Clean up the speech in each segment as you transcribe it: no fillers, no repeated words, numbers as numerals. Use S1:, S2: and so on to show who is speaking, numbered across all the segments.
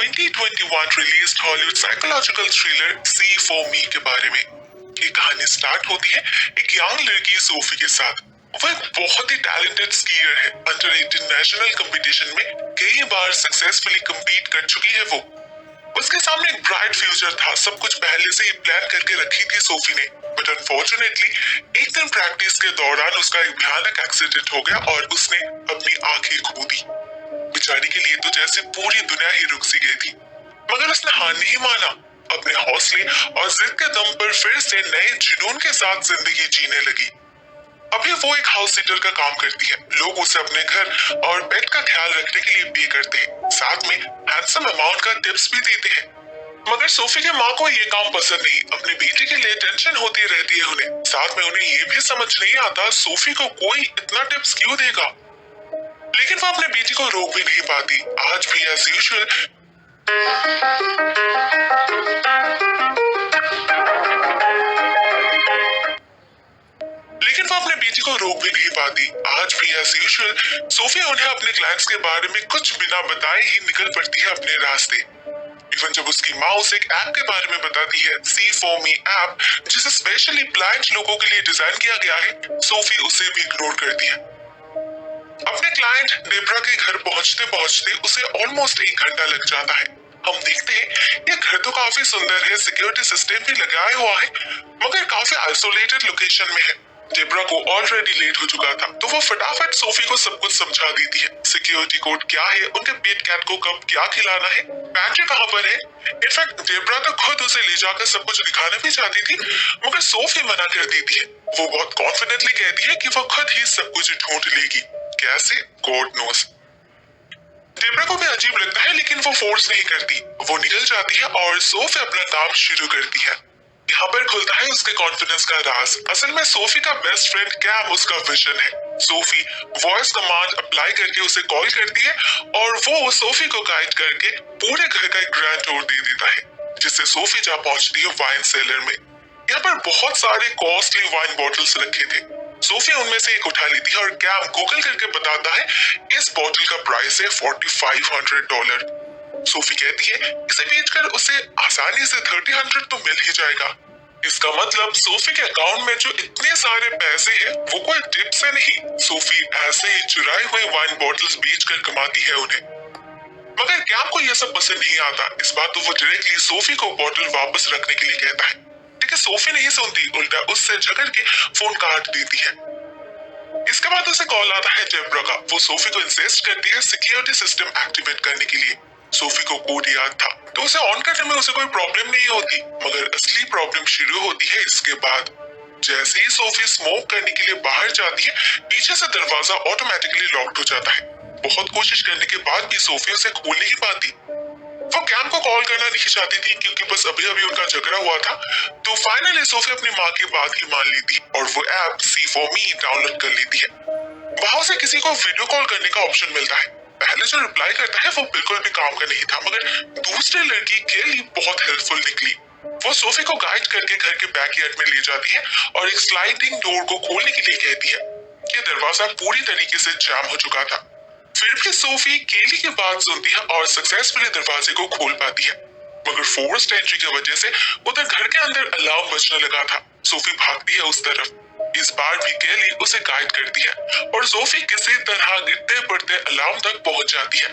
S1: 2021 released Hollywood psychological thriller See for Me के बारे में। ये कहानी स्टार्ट होती है एक यंग लड़की सोफी के साथ। वो एक बहुत ही टैलेंटेड स्कीयर है। अंडर 18 नेशनल कंपटीशन में कई बार सक्सेसफुली compete कर चुकी है वो। उसके सामने एक ब्राइट फ्यूचर था, सब कुछ पहले से ही प्लान करके रखी थी सोफी ने। बट अनफॉर्चुनेटली एक दिन प्रैक्टिस के दौरान उसका एक भयानक एक्सीडेंट हो गया और उसने अपनी आंखें खो दी। बेचारी के लिए तो जैसे पूरी दुनिया ही रुक सी गई थी, मगर उसने हार नहीं माना। अपने हौसले और जिद के दम पर फिर से नए जुनून के साथ जिंदगी जीने लगी। अभी वो एक हाउस सीटर का काम करती है। लोग उसे अपने घर और पेट का ख्याल रखने के लिए पे करते हैं, साथ में हैंडसम अमाउंट का टिप्स भी देते हैं। मगर सोफी के माँ को ये काम पसंद नहीं। अपनी बेटी के लिए टेंशन होती रहती है उन्हें। साथ में उन्हें ये भी समझ नहीं आता सोफी को कोई इतना टिप्स क्यों देगा। लेकिन वो अपने बेटी को रोक भी नहीं पाती। आज भी एज यूजुअल लेकिन वो अपने बेटी को रोक भी नहीं पाती। आज भी एज यूजुअल सोफी उन्हें अपने क्लाइंट्स के बारे में कुछ बिना बताए ही निकल पड़ती है अपने रास्ते। इवन जब उसकी माँ उसे एक ऐप के बारे में बताती है, सी फॉर मी ऐप, जिसे स्पेशली ब्लाइंड लोगों के लिए डिजाइन किया गया है, सोफी उसे भी इग्नोर करती है। अपने क्लाइंट डेब्रा के घर पहुंचते पहुंचते उसे ऑलमोस्ट 1 घंटा लग जाता है। हम देखते हैं ये घर तो काफी सुंदर है, सिक्योरिटी सिस्टम भी लगाया हुआ है, मगर काफी आइसोलेटेड लोकेशन में है। डेब्रा को ऑलरेडी लेट हो चुका था, तो वो फटाफट सोफी को सब कुछ समझा देती है। सिक्योरिटी कोड क्या है, उनके पेट कैट को कब क्या खिलाना है, पैट्री कहाँ पर है। इनफैक्ट डेब्रा तो खुद उसे ले जाकर सब कुछ दिखाना भी चाहती थी, मगर सोफी मना कर देती है। वो बहुत कॉन्फिडेंटली कहती है कि वो खुद ही सब कुछ ढूंढ लेगी। कैसे, गॉड नोस। डेब्रा को भी अजीब लगता है, लेकिन वो फोर्स नहीं करती। वो निकल जाती है और सोफी अपना काम शुरू करती है। यहाँ पर खुलता है उसके कॉन्फिडेंस का राज। असल में सोफी का बेस्ट फ्रेंड कैम उसका विजन है। सोफी वॉइस कमांड अप्लाई करके उसे कॉल करती है और वो सोफी को गाइड करके पूरे घर का एक ग्रैंड टूर दे देता है, जिससे सोफी जा पहुंचती है वाइन सेलर में। यहाँ पर बहुत सारे कॉस्टली वाइन बॉटल्स रखे थे। सोफी उनमें से एक उठा लेती है और कैम गूगल करके बताता है इस बॉटल का प्राइस है $4500। सोफी कहती है इसे बेचकर उसे आसानी से 3000 तो मिल ही जाएगा। इसका मतलब सोफी के अकाउंट में जो इतने सारे पैसे हैं वो कोई टिप से नहीं, सोफी ऐसे ही चुराए हुए वाइन बॉटल्स बेचकर कमाती है उन्हें। मगर कैम को यह सब पसंद नहीं आता। इस बात तो वो डायरेक्टली सोफी को बॉटल वापस रखने के लिए कहता है, लेकिन सोफी नहीं सुनती, उल्टा उससे झगड़ के फोन काट देती है। इसके बाद उसे कॉल आता है डेब्रा का। वो सोफी को इंसिस्ट करती है सिक्योरिटी सिस्टम एक्टिवेट करने के लिए। सोफी को कोड याद था, तो उसे ऑन करने में उसे कोई प्रॉब्लम नहीं होती, मगर असली प्रॉब्लम शुरू होती है इसके बाद। जैसे ही सोफी स्मोक करने के लिए बाहर जाती है, पीछे से दरवाजा ऑटोमेटिकली लॉक्ड हो जाता है। बहुत कोशिश करने के बाद भी सोफी उसे खोल नहीं पाती। वो कैम को कॉल करना नहीं चाहती थी, क्योंकि बस अभी अभी उनका झगड़ा हुआ था। तो फाइनली सोफी अपनी माँ की बात ही मान लेती और वो app See for Me download कर लेती है। वहां से किसी को वीडियो कॉल करने का ऑप्शन मिलता है। पहले जो रिप्लाई करता है वो बिल्कुल भी काम का नहीं था, मगर दूसरी लड़की केली बहुत हेल्पफुल निकली। वो सोफी को गाइड करके घर के बैकयार्ड में ले जाती है और एक स्लाइडिंग डोर को खोलने के लिए कहती है। ये दरवाजा पूरी तरीके से जाम हो चुका था, फिर भी सोफी केली की बात सुनती है और सक्सेसफुली दरवाजे को खोल पाती है। मगर फोर्स्ड एंट्री की वजह से उधर घर के अंदर अलार्म बजने लगा था। सोफी भागती है उस तरफ। इस बार भी केली उसे गाइड करती है और सोफी किसी तरह गिरते पड़ते अलार्म तक पहुंच जाती है।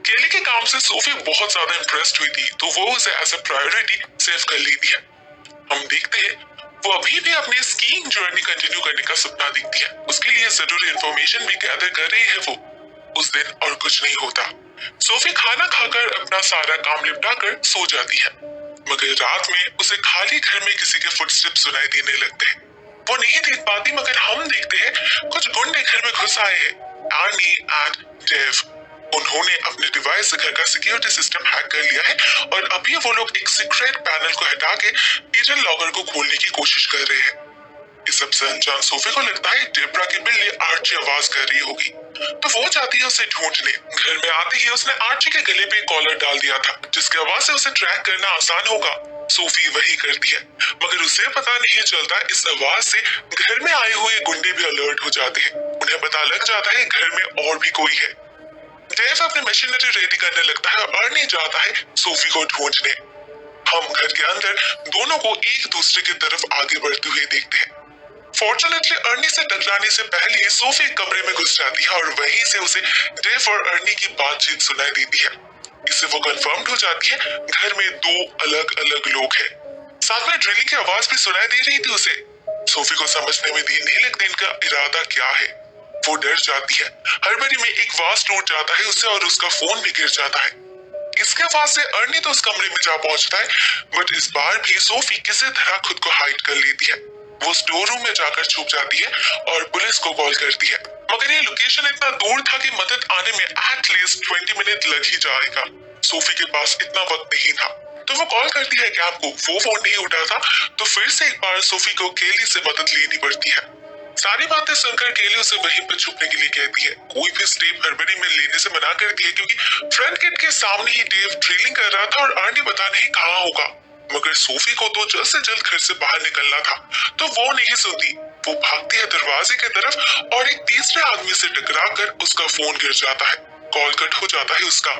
S1: केली के काम से सोफी बहुत ज्यादा इम्प्रेस्ड हुई थी, तो वो उसे एज अ प्रायोरिटी सेव कर लेती है। हम देखते हैं वो अभी भी अपनी स्कीइंग जर्नी कंटिन्यू करने का सपना देखती है। उसके लिए जरूरी इंफॉर्मेशन भी गैदर कर रही है वो। उस दिन और कुछ नहीं होता। सोफी खाना खाकर अपना सारा काम निपटा कर सो जाती है, मगर रात में उसे खाली घर में किसी के फुटस्टेप्स सुनाई देने लगते हैं। वो नहीं देख पाती, मगर हम देखते हैं कुछ गुंडे घर में घुस आए हैं, एनी एंड डेव। उन्होंने अपने डिवाइस से घर का सिक्योरिटी सिस्टम हैक कर लिया है और अभी वो लोग एक सीक्रेट पैनल को हटा के एजेंट लॉगर को खोलने की कोशिश कर रहे हैं। इस सब से अनजान सोफी को लगता है डेब्रा की बिल्ली आर्ची आवाज कर रही होगी, तो वो जाती है उसे ढूंढने। घर में आते ही उसने आर्ची के गले पे कॉलर डाल दिया था, जिसकी आवाज से उसे ट्रैक करना आसान होगा। सोफी वही करती है, मगर उसे पता नहीं चलता इस आवाज से घर में आए हुए गुंडे भी अलर्ट हो जाते हैं। उन्हें पता लग जाता है घर में और भी कोई है। डेव अपनी मशीनरी रेडी करने लगता है और अर्नी जाता है सोफी को ढूंढने। हम घर के अंदर दोनों को एक दूसरे की तरफ आगे बढ़ते हुए देखते हैं। फॉर्चुनेटली अर्नी से टकराने से पहले ही सोफी कमरे में घुस जाती है और वहीं से उसे डेव और अर्नी की बातचीत सुनाई देती है। इससे वो कंफर्म हो जाती है घर में दो अलग अलग लोग हैं। साथ में ड्रिलिंग की आवाज भी सुनाई दे रही थी उसे। सोफी को समझने में देर नहीं लगती इनका इरादा क्या है। वो डर जाती है। हड़बड़ी में एक वाज टूट जाता है उससे और उसका फोन भी गिर जाता है। इसके आवाज से अर्नी तो उस कमरे में जा पहुंचता है, बट इस बार भी सोफी किसी तरह खुद को हाइड कर लेती है। वो स्टोर रूम में जाकर छुप जाती है और पुलिस को कॉल करती है, मगर ये लोकेशन इतना दूर था कि मदद आने में एटलीस्ट 20 मिनट लग ही जाएगा। सोफी के पास इतना वक्त नहीं था, तो वो कॉल करती है कैब को। वो फोन नहीं उठा था, तो फिर से एक बार सोफी को केली से मदद लेनी पड़ती है। सारी बातें सुनकर केली उसे वहीं पर छुपने के लिए कहती है। कोई भी स्टेप हड़बड़ी में लेने से मना करती है, क्योंकि फ्रंट गेट के सामने ही डेव ड्रिलिंग कर रहा था और अर्नी पता नहीं कहाँ होगा। मगर सोफी को तो जल्द से जल्द घर से बाहर निकलना था, तो वो नहीं सुनती। वो भागती है दरवाजे की तरफ और एक तीसरे आदमी से टकराकर उसका फोन गिर जाता है। कॉल कट हो जाता है उसका।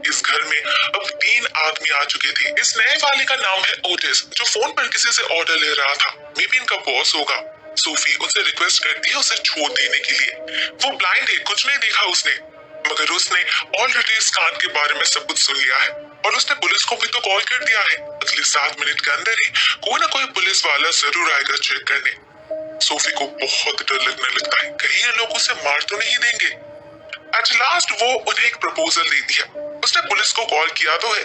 S1: इस घर में अब 3 आदमी आ चुके थे। इस नए वाले का नाम है ओटिस, जो फोन पर किसी से ऑर्डर ले रहा था। मे बी इनका बॉस होगा। सोफी उनसे रिक्वेस्ट करती है उसे छोड़ देने के लिए। वो ब्लाइंड है, कुछ नहीं देखा उसने, मगर उसने ऑलरेडी इस कांड के बारे में सब कुछ सुन लिया है और उसने पुलिस को भी तो कॉल कर दिया है। अगले 7 मिनट के अंदर ही कोई ना कोई पुलिस वाला जरूर आएगा चेक करने। सोफी को बहुत डर लगने लगता है, कहीं ये लोग उसे मार तो नहीं देंगे। एट लास्ट वो उन्हें एक प्रपोजल देती है। उसने पुलिस को कॉल किया तो है,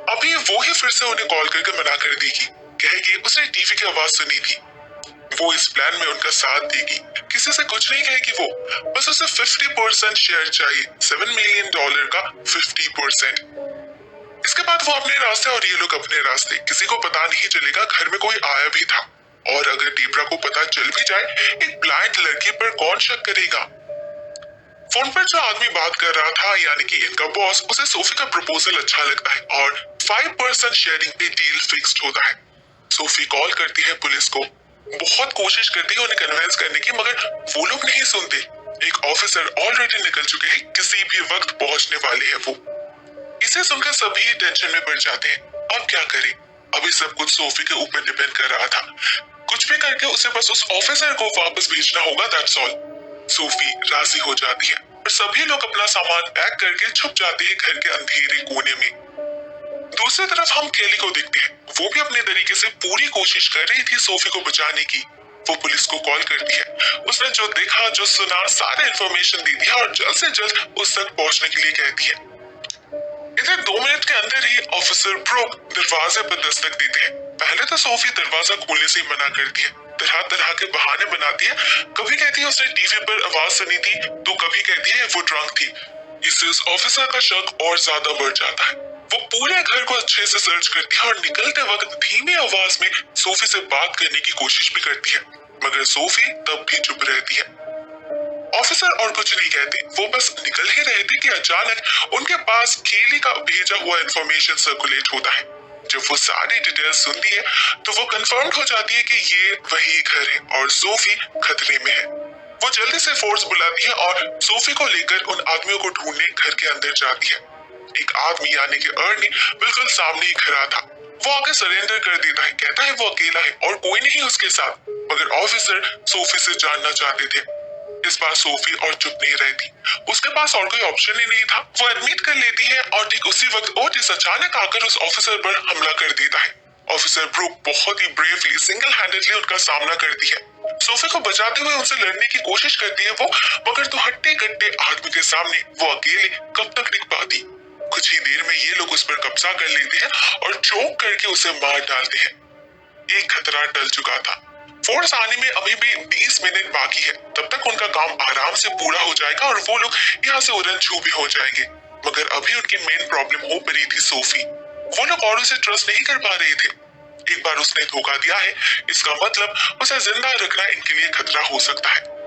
S1: अभी वो ही फिर से उन्हें कॉल करके मना कर देगी। कहेगी उसने टीवी की आवाज सुनी थी। वो इस प्लान में उनका साथ देगी, किसी से कुछ नहीं कहेगी वो, बस उसे 50% शेयर चाहिए, $7 मिलियन का 50%। इसके बाद वो अपने रास्ते और ये लोग अपने रास्ते। किसी को पता नहीं चलेगा घर में कोई आया भी था, और अगर डेब्रा को पता चल भी जाए, एक ब्लाइंड लड़की पर कौन शक करेगा। फोन पर जो आदमी बात कर रहा था, यानी कि इनका बॉस, उसे सोफी का प्रपोजल अच्छा लगता है और 5% शेयरिंग पे डील फिक्स्ड होता है। सोफी कॉल करती है पुलिस को, बहुत कोशिश करती है उन्हें कन्विंस करने की, मगर वो लोग नहीं सुनते। एक ऑफिसर ऑलरेडी निकल चुके हैं, किसी भी वक्त पहुंचने वाले हैं वो। इसे सुनकर सभी टेंशन में पड़ जाते हैं। अब क्या करें? अभी सब कुछ सोफी के ऊपर डिपेंड कर रहा था। कुछ भी करके उसे बस उस ऑफिसर को वापस भेजना होगा, दैट्स ऑल। सोफी राजी हो जाती है और सभी लोग अपना सामान पैक करके छुप जाते हैं घर के अंधेरे कोने में। दूसरी तरफ हम केली को देखते हैं। वो भी अपने तरीके से पूरी कोशिश कर रही थी सोफी को बचाने की। वो पुलिस को कॉल करती है। उसने जो देखा, जो सुना, सारे इन्फॉर्मेशन दी थी और जल्द से जल्द उस तक पहुंचने के लिए कहती है। इधर 2 मिनट के अंदर ही ऑफिसर ब्रूक दरवाजे पर दस्तक देते हैं। पहले तो सोफी दरवाजा खोलने से ही मना करती है, तरह तरह के बहाने बनाती है। कभी कहती है उसने टीवी पर आवाज सुनी थी, तो कभी कहती है वो ड्रंक थी। इससे उस ऑफिसर का शक और ज्यादा बढ़ जाता है। वो पूरे घर को अच्छे से सर्च करती है और निकलते वक्त धीमी आवाज में सोफी से बात करने की कोशिश भी करती है, मगर सोफी तब भी चुप रहती है। ऑफिसर और कुछ नहीं कहते, वो बस निकल ही रहे थे कि अचानक उनके पास केली का भेजा हुआ इंफॉर्मेशन सर्कुलेट होता है। जब वो सारी डिटेल्स सुनती है, तो वो कंफर्म हो जाती है कि ये वही घर है और सोफी खतरे में है। वो जल्दी से फोर्स बुलाती है और सोफी को लेकर उन आदमियों को ढूंढने घर के अंदर जाती है। एक आदमी यानी कि अर्नी बिल्कुल सामने ही खड़ा था। वो आगे सरेंडर कर देता है, कहता है वो अकेला है और कोई नहीं उसके साथ, मगर ऑफिसर सोफी से जानना चाहते थे। इस बार सोफी और चुप नहीं रहती, उसके पास और कोई ऑप्शन ही नहीं था। वो एडमिट कर लेती है और ठीक उसी वक्त ओटिस अचानक आकर उस ऑफिसर पर हमला कर देता है। ऑफिसर ब्रूक बहुत ही ब्रेवली सिंगल हैंडेडली उनका सामना करती है। सोफी को बचाते हुए उनसे लड़ने की कोशिश करती है वो, मगर तो हट्टे कट्टे आदमी के सामने वो अकेले कब तक टिक पाती। कुछ ही देर में ये लोग उस पर कब्जा कर लेते हैं और चोक करके उसे मार डालते हैं। एक खतरा टल चुका था। फोर्स आने में अभी भी 20 मिनट बाकी है, तब तक उनका काम आराम से पूरा हो जाएगा और वो लोग यहाँ से उड़न छू भी हो जाएंगे। मगर अभी उनकी मेन प्रॉब्लम हो पड़ी थी सोफी। वो लोग और उसे ट्रस्ट नहीं कर पा रहे थे। एक बार उसने धोखा दिया है, इसका मतलब उसे जिंदा रखना इनके लिए खतरा हो सकता है।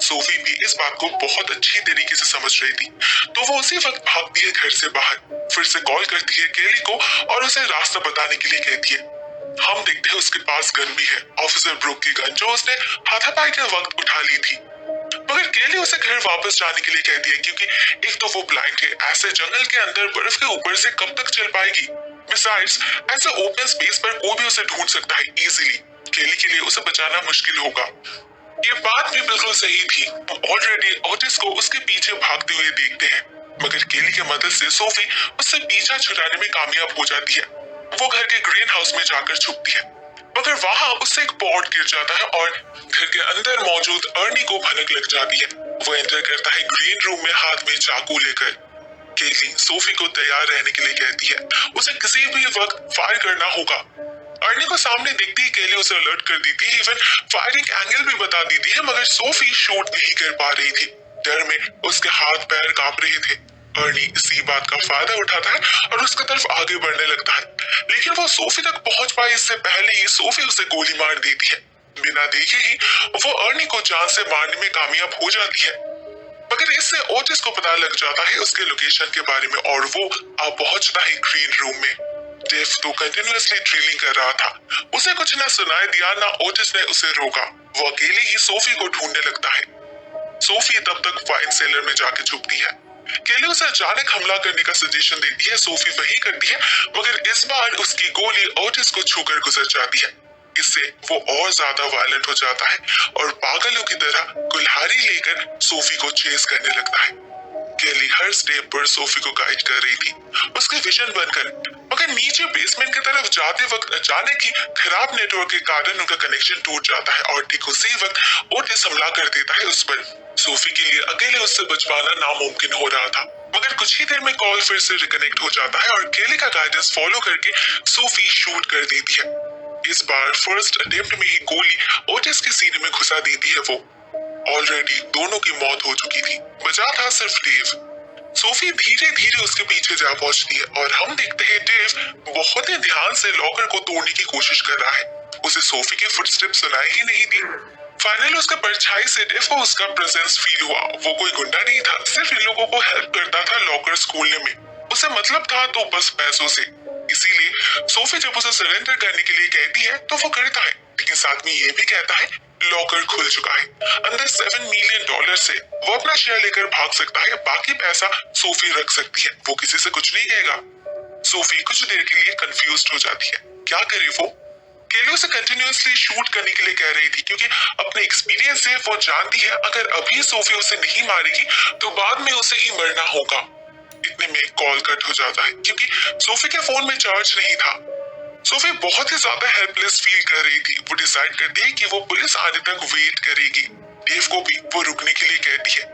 S1: सोफी भी इस बात को बहुत अच्छी तरीके से समझ रही थी, तो वो उसी वक्त भागती है घर से बाहर। फिर से कॉल करती है केली को और उसे रास्ता बताने के लिए कहती है। हम देखते हैं उसके पास गन भी है, ऑफिसर ब्रूक की गन, जो उसने हाथापाई के वक्त उठा ली थी। मगर मगर केली उसे घर वापस जाने के लिए कहती है क्योंकि एक तो वो ब्लाइंड है, ऐसे जंगल के अंदर बर्फ के ऊपर से कब तक चल पाएगी। बिसाइड्स ऐसे ओपन स्पेस पर कोई भी उसे ढूंढ सकता है इजीली। केली के लिए उसे बचाना मुश्किल होगा। ये बात भी बिल्कुल सही थी। ऑलरेडी ओटिस को उसके पीछे भागते हुए देखते हैं, मगर केली की मदद से सोफी उससे पीछा छुड़ाने में कामयाब हो जाती है। वो घर के ग्रीन हाउस में जाकर छुपती है, मगर वहां उससे एक पॉट गिर जाता है और घर के अंदर मौजूद अर्नी को भनक लग जाती है। वो एंटर करता है ग्रीन रूम में हाथ में चाकू लेकर। केली सोफी को तैयार रहने के लिए कहती है, उसे किसी भी वक्त फायर करना होगा। अर्नी को सामने देखती ही केली उसे अलर्ट कर देती है, इवन फायरिंग एंगल भी बता देती है, मगर सोफी शूट नहीं कर पा रही थी। डर में उसके हाथ पैर कांप रहे थे। अर्नी इसी बात का फायदा उठाता है और उसकी तरफ आगे बढ़ने लगता है, लेकिन वो सोफी तक पहुंच पाए इससे पहले ही सोफी उसे गोली मार देती है। बिना देखे ही वो अर्नी को जान से मारने में कामयाब हो जाती है, मगर इससे ओटिस को पता लग जाता है उसके लोकेशन के बारे में और वो आ पहुंचता है ग्रीन रूम में। डेव तो कंटिन्यूअसली ड्रिलिंग कर रहा था। उसे कुछ न सुनाई दिया, ना ओटिस ने उसे रोका। वो अकेले ही सोफी को ढूंढने लगता है। सोफी तब तक वाइन सेलर में जाके छुपती है। केली उसे अचानक हमला करने का सजेशन देती है। सोफी वही करती है, मगर इस बार उसकी गोली ओटिस को छूकर गुजर जाती है। इससे वो और ज्यादा वायलेंट हो जाता है और पागलों की तरह कुल्हाड़ी लेकर सोफी को चेस करने लगता है। केली हर स्टेप पर सोफी को गाइड कर रही थी, उसके विजन बनकर, मगर नीचे बेसमेंट की तरफ जाते वक्त अचानक ही खराब नेटवर्क के कारण उनका कनेक्शन टूट जाता है और ठीक उसी वक्त ओटिस हमला कर देता है उस पर। सोफी के लिए अकेले उससे बच पाना नामुमकिन हो रहा था, मगर कुछ ही देर में कॉल फिर से रिकनेक्ट हो जाता है और केली का गाइडेंस फॉलो करके सोफी शूट कर देती है। इस बार फर्स्ट अटेम्प्ट में ही गोली ओटिस के सीने में घुसा देती है। वो ऑलरेडी दोनों की मौत हो चुकी थी, बचा था सिर्फ डेव। सोफी धीरे धीरे उसके पीछे जा पहुंचती है और हम देखते हैं डेव बहुत ही ध्यान से लॉकर को तोड़ने की कोशिश कर रहा है। उसे सोफी की फुटस्टेप सुनाई ही नहीं दी। फाइनली उसका परछाई से डेव को उसका प्रेजेंस फील हुआ। वो कोई गुंडा नहीं था, सिर्फ इन लोगों को हेल्प करता था लॉकर खोलने में। उसे मतलब था तो बस पैसों से। इसीलिए सोफी जब उसे सरेंडर करने के लिए कहती है तो वो करता है, लेकिन साथ में ये भी कहता है लॉकर खुल चुका है, अंदर $7 मिलियन से वो अपना शेयर लेकर भाग सकता है, बाकी पैसा सोफी रख सकती है, वो किसी से कुछ नहीं कहेगा। सोफी कुछ देर के लिए कंफ्यूज्ड हो जाती है, क्या करे वो। केली उसे कंटिन्यूअसली शूट करने के लिए कह रही थी क्योंकि अपने एक्सपीरियंस से वो जानती है अगर अभी सोफी उसे नहीं मारेगी तो बाद में उसे ही मरना होगा। इतने में कॉल कट हो जाता है क्योंकि सोफी के फोन में चार्ज नहीं था। सोफी बहुत ही ज्यादा हेल्पलेस फील कर रही थी। वो डिसाइड करती है कि वो पुलिस आने तक वेट करेगी। डेव को भी वो रुकने के लिए कहती है,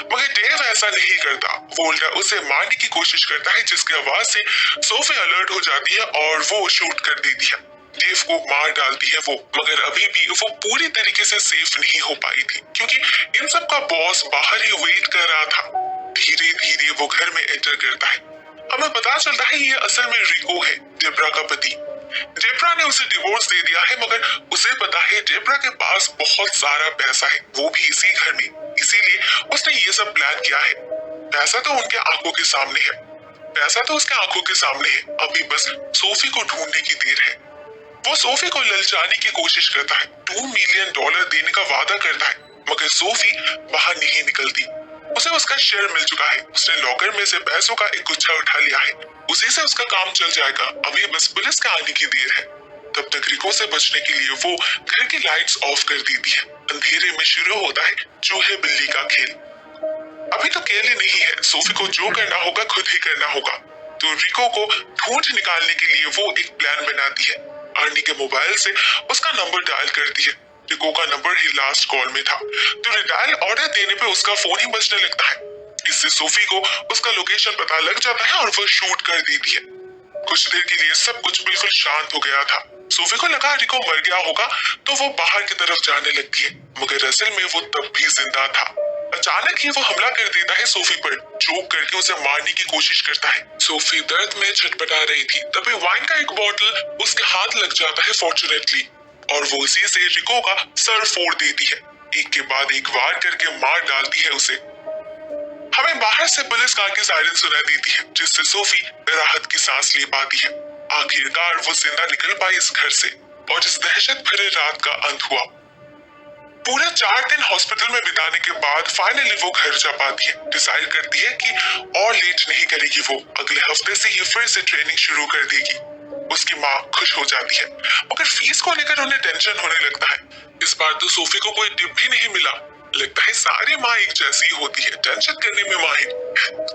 S1: मगर डेव ऐसा नहीं करता। वो उल्टा उसे मारने की कोशिश करता है, जिसकी आवाज से सोफी अलर्ट हो जाती है और वो शूट कर देती है। डेव को मार डालती है वो, मगर अभी भी वो पूरी तरीके से सेफ नहीं हो पाई थी क्योंकि इन सब का बॉस बाहर ही वेट कर रहा था। धीरे धीरे वो घर में एंटर करता है। हमें पता चलता है ये असल में रिको है, डेब्रा का पति। डेब्रा ने उसे डिवोर्स दे दिया है, मगर उसे पता है डेब्रा के पास बहुत सारा पैसा है, वो भी इसी घर में। इसीलिए उसने ये सब प्लान किया है। पैसा तो उनके आंखों के सामने है, पैसा तो उसके आंखों के सामने है, अभी बस सोफी को ढूंढने की देर है। वो सोफी को ललचाने की कोशिश करता है, $2 मिलियन देने का वादा करता है, मगर सोफी बाहर नहीं निकलती। उसे उसका शेयर मिल चुका है, उसने लॉकर में से पैसों का एक गुच्छा उठा लिया है, उसी से उसका काम चल जाएगा। अभी बस पुलिस के आने की देर है। तब तक रिको से बचने के लिए वो घर की लाइट्स ऑफ कर देती है। अंधेरे में शुरू होता है चूहे बिल्ली का खेल। अभी तो केली नहीं है, सोफी को जो करना होगा खुद ही करना होगा। तो रिको को ढूंढ निकालने के लिए वो एक प्लान बनाती है। अर्नी के मोबाइल से उसका नंबर डायल करती है। रिको का नंबर ही लास्ट कॉल में था, तो रिडायल ऑर्डर देने पे उसका फोन ही बजने लगता है। इससे सोफी को उसका लोकेशन पता लग जाता है और वो शूट कर देती है। कुछ देर के लिए सब कुछ बिल्कुल शांत हो गया था। सोफी को लगा रिको मर गया होगा, तो वो बाहर की तरफ जाने लगती है, मगर असल में वो तब भी जिंदा था। अचानक ही वो हमला कर देता है सोफी पर, चोक करके उसे मारने की कोशिश करता है। सोफी दर्द में छटपटा रही थी, तभी वाइन का एक बोतल उसके हाथ लग जाता है फॉर्चुनेटली, और वो उसी से रिको का सर फोड़ देती है। एक के बाद एक वार करके मार डालती है उसे। हमें बाहर से पुलिस कार की सायरन सुनाई देती है, जिससे सोफी राहत की सांस ले पाती है। आखिरकार वो जिंदा निकल पाई इस घर से और इस दहशत भरे रात का अंत हुआ। पूरा 4 दिन हॉस्पिटल में बिताने के बाद फाइनली वो घर जा पाती है। डिसाइड करती है कि और लेट नहीं करेगी, वो अगले हफ्ते से ये फिर से ट्रेनिंग शुरू कर देगी। उसकी माँ खुश हो जाती है, मगर फीस को लेकर उन्हें टेंशन होने लगता है। इस बार तो सोफी को कोई टिप भी नहीं मिला। लगता है सारी माँ एक जैसी ही होती है, टेंशन करने में माहिर।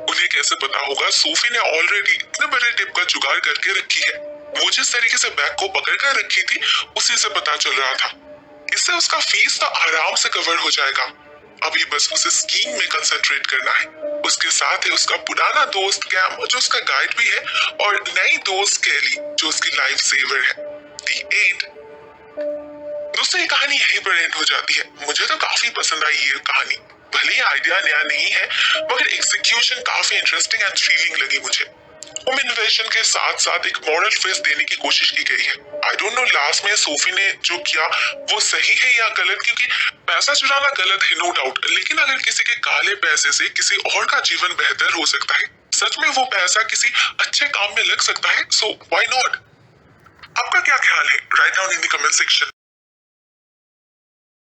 S1: उन्हें कैसे पता होगा सोफी ने ऑलरेडी इतने बड़े टिप का जुगाड़ करके रखी है। वो जिस तरीके से बैग को पकड़ कर रखी थी उसी से पता चल रहा था। इससे उसका फीस तो आराम से कवर हो जाएगा। अभी बस उसे स्कीम में कंसंट्रेट करना है। उसके साथ है उसका पुराना दोस्त कैम जो उसका गाइड भी है, और नई दोस्त कैली जो उसकी लाइफ सेवर है। The end। दोस्तों ये कहानी यहीं पर एंड हो जाती है। मुझे तो काफी पसंद आई ये कहानी। भले ही आइडिया नया नहीं है मगर एग्जीक्यूशन काफी इंटरेस्टिंग एंड थ्रिलिंग लगी मुझे। होम इन्वेशन के साथ साथ एक मॉरल फेस देने की कोशिश की गई है। आई डोंट नो लास्ट में सोफी ने जो किया वो सही है या गलत, क्योंकि पैसा चुराना गलत है नो डाउट, लेकिन अगर किसी के काले पैसे से किसी और का जीवन बेहतर हो सकता है, सच में वो पैसा किसी अच्छे काम में लग सकता है, सो व्हाई नॉट। आपका क्या ख्याल है? Write down in the comment section.